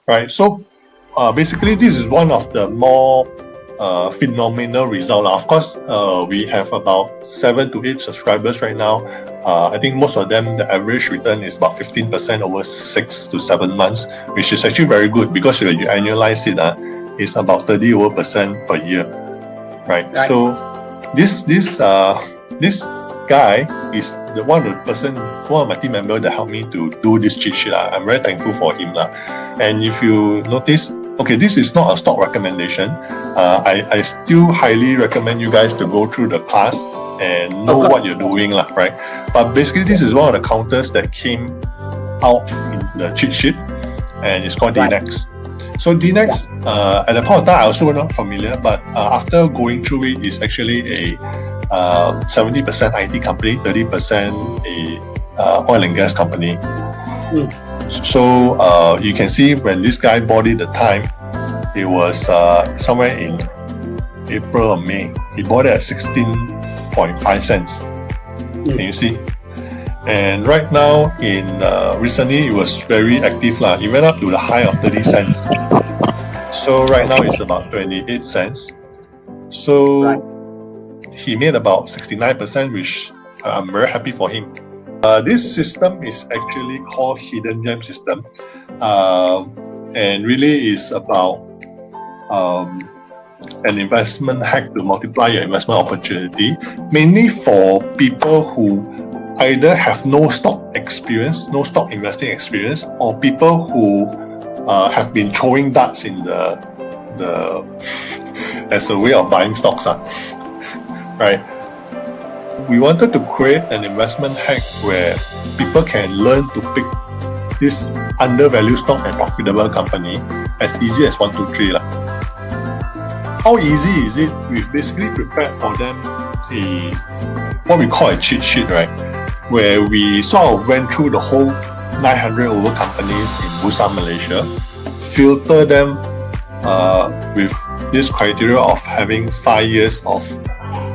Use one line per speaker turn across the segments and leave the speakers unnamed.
right? So basically, this is one of the more phenomenal result. Of course, we have about 7 to 8 subscribers right now. I think most of them, the average return is about 15% over 6 to 7 months, which is actually very good because when you annualize it, it's about 30 over percent per year, right? So this guy is one of my team members that helped me to do this cheat sheet. I'm very thankful for him. And if you notice, okay, this is not a stock recommendation. I still highly recommend you guys to go through the class and know what you're doing, right? But basically, this is one of the counters that came out in the cheat sheet, and it's called DNEX. So DNEX, at the point of time, I also not familiar, but after going through it, it's actually a 70% IT company, 30% a oil and gas company. So you can see when this guy bought it, the time it was somewhere in April or May. He bought it at 16.5 cents. Can you see? And right now, in recently, it was very active. It went up to the high of 30 cents. So right now, it's about 28 cents. So he made about 69%, which I'm very happy for him. This system is actually called Hidden Gem System, and really is about an investment hack to multiply your investment opportunity, mainly for people who either have no stock experience, no stock investing experience, or people who have been throwing darts in the as a way of buying stocks, right? We wanted to create an investment hack where people can learn to pick this undervalued stock and profitable company as easy as 1, 2, 3. How easy is it? We've basically prepared for them what we call a cheat sheet, right? Where we sort of went through the whole 900 over companies in Busan, Malaysia, filter them with this criteria of having 5 years of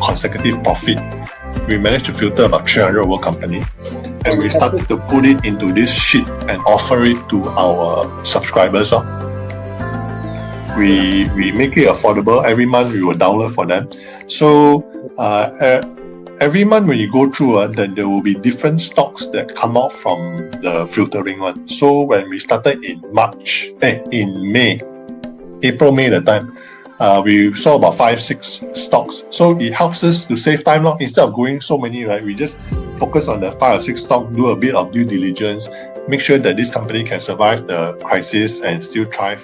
consecutive profit. We managed to filter about 300 over company, and we started to put it into this sheet and offer it to our subscribers. We make it affordable. Every month we will download for them. So every month when you go through, then there will be different stocks that come out from the filtering one. So when we started in April, May the time, we saw about 5, 6 stocks. So it helps us to save time. Instead of going so many, right, we just focus on the 5 or 6 stocks, do a bit of due diligence, make sure that this company can survive the crisis and still thrive.